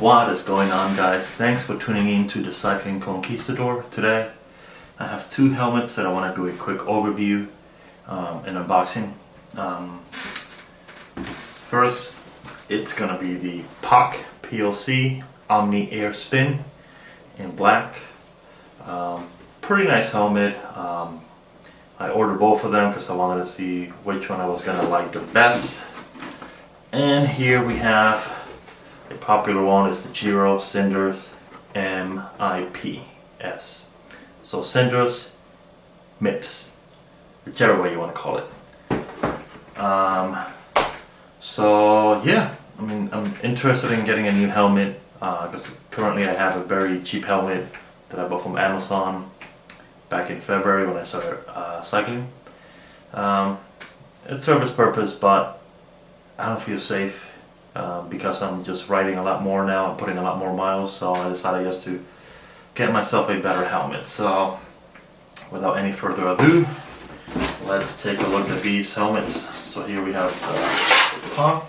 What is going on, guys? Thanks for tuning in to the Cycling Conquistador. Today I have two helmets that I want to do a quick overview and unboxing. First, it's gonna be the POC Omne Air Spin in black. Pretty nice helmet. I ordered both of them because I wanted to see which one I was gonna like the best. And here we have a popular one, is the Giro Cinders MIPS. So Cinders, mips, whichever way you want to call it. So yeah, I mean, I'm interested in getting a new helmet because currently I have a very cheap helmet that I bought from Amazon back in February when I started cycling. It serves its purpose, but I don't feel safe because I'm just riding a lot more now and putting a lot more miles, so I decided just to get myself a better helmet. So without any further ado, let's take a look at these helmets. So here we have the POC.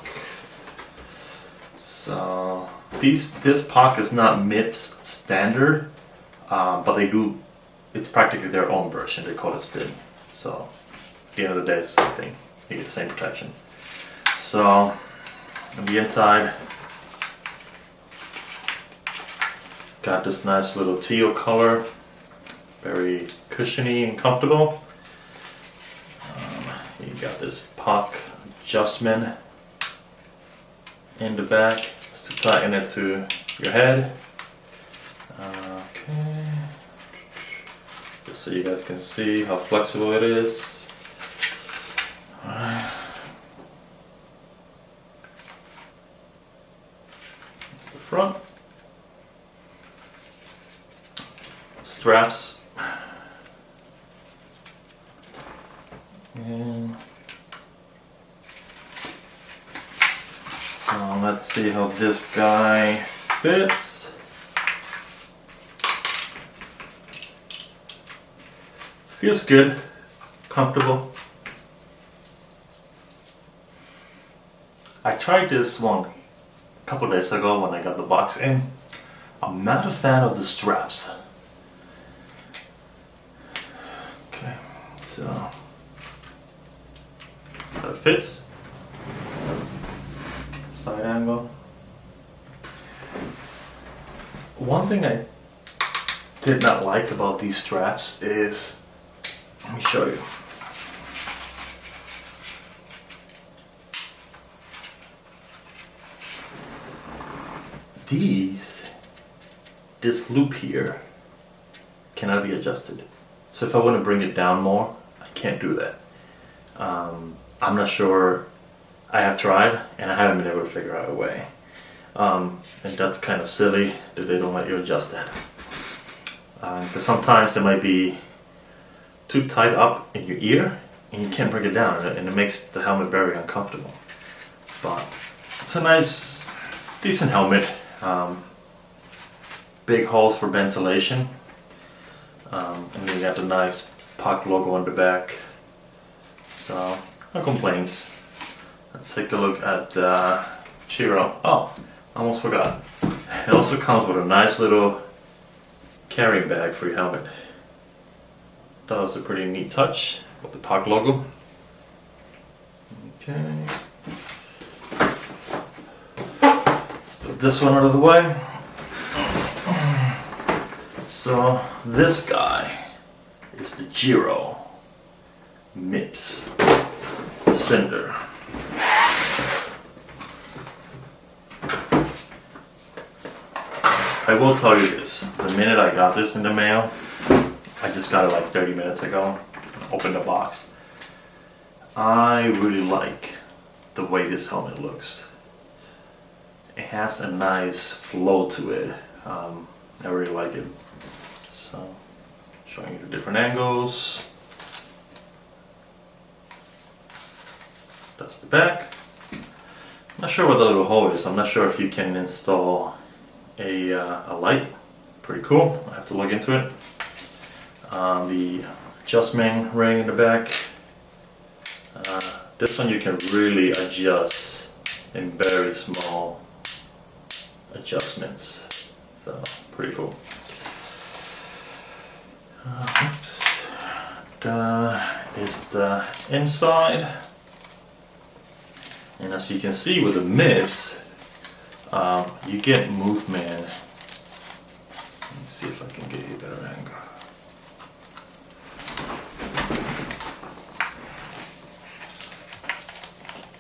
So this POC is not MIPS standard, but they do, it's practically their own version. They call it Spin. So at the end of the day, it's the same thing. You get the same protection. So on the inside, got this nice little teal color, very cushiony and comfortable. You got this POC adjustment in the back just to tighten it to your head. Okay, just so you guys can see how flexible it is. Alright. That's the front. Straps. And so let's see how this guy fits. Feels good, comfortable. I tried this one a couple days ago when I got the box in. I'm not a fan of the straps. Okay, so that fits. Side angle. One thing I did not like about these straps is, let me show you. This loop here cannot be adjusted. So if I want to bring it down more, I can't do that. I'm not sure. I have tried and I haven't been able to figure out a way. And that's kind of silly that they don't let you adjust that. Because sometimes it might be too tight up in your ear and you can't bring it down, and it makes the helmet very uncomfortable. But it's a nice, decent helmet. Big holes for ventilation. And then you got the nice POC logo on the back. So no complaints. Let's take a look at the Giro. Oh, I almost forgot. It also comes with a nice little carrying bag for your helmet. That was a pretty neat touch with the POC logo. Okay. Let's put this one out of the way. So this guy is the Giro MIPS Cinder. I will tell you this, the minute I got this in the mail, I just got it like 30 minutes ago, opened the box. I really like the way this helmet looks. It has a nice flow to it. I really like it. So, showing you the different angles. That's the back. I'm not sure what the little hole is. I'm not sure if you can install a light. Pretty cool. I have to look into it. The adjustment ring in the back. This one you can really adjust in very small adjustments. So pretty cool. Is the inside, and as you can see with the mips, you get movement. Let me see if I can get you a better angle.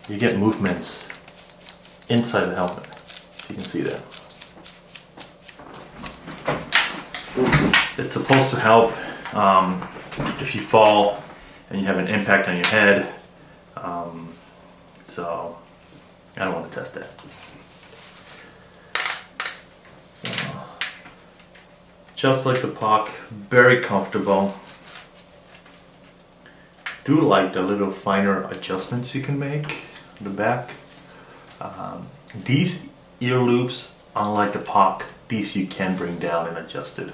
You get movements inside the helmet. You can see that. It's supposed to help if you fall and you have an impact on your head. So I don't want to test that. So, just like the POC, very comfortable. Do like the little finer adjustments you can make on the back. These ear loops, unlike the POC, these you can bring down and adjust it.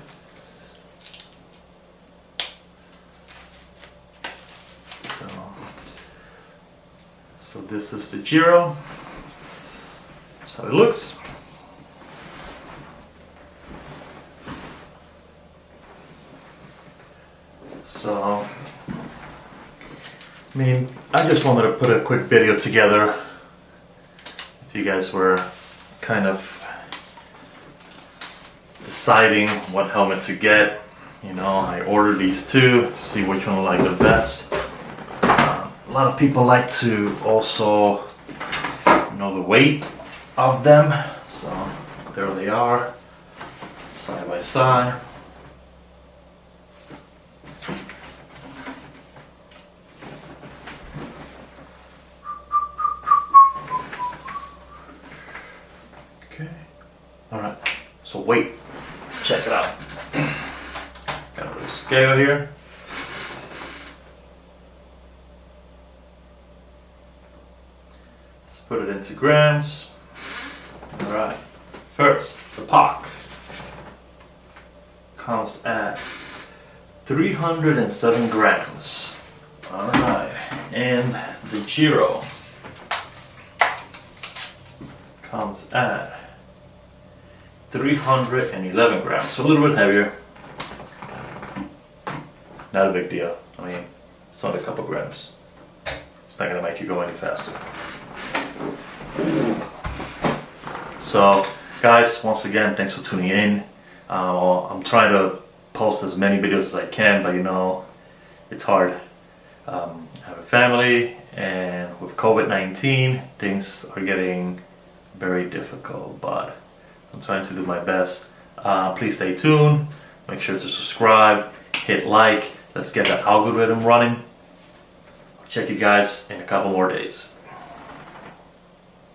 So this is the Giro. That's how it looks. So, I mean, I just wanted to put a quick video together. If you guys were kind of deciding what helmet to get, you know, I ordered these two to see which one I like the best. A lot of people like to also know the weight of them, so there they are, side by side. Okay, all right, so weight, let's check it out. Got a little scale here. Put it into grams. Alright, first, the POC comes at 307 grams. Alright, and the Giro comes at 311 grams, so a little bit heavier. Not a big deal. I mean, it's only a couple grams. It's not going to make you go any faster. So guys, once again, thanks for tuning in. I'm trying to post as many videos as I can, but you know, it's hard. I have a family, and with COVID-19, things are getting very difficult, but I'm trying to do my best. Please stay tuned. Make sure to subscribe, hit like. Let's get that algorithm running. I'll check you guys in a couple more days.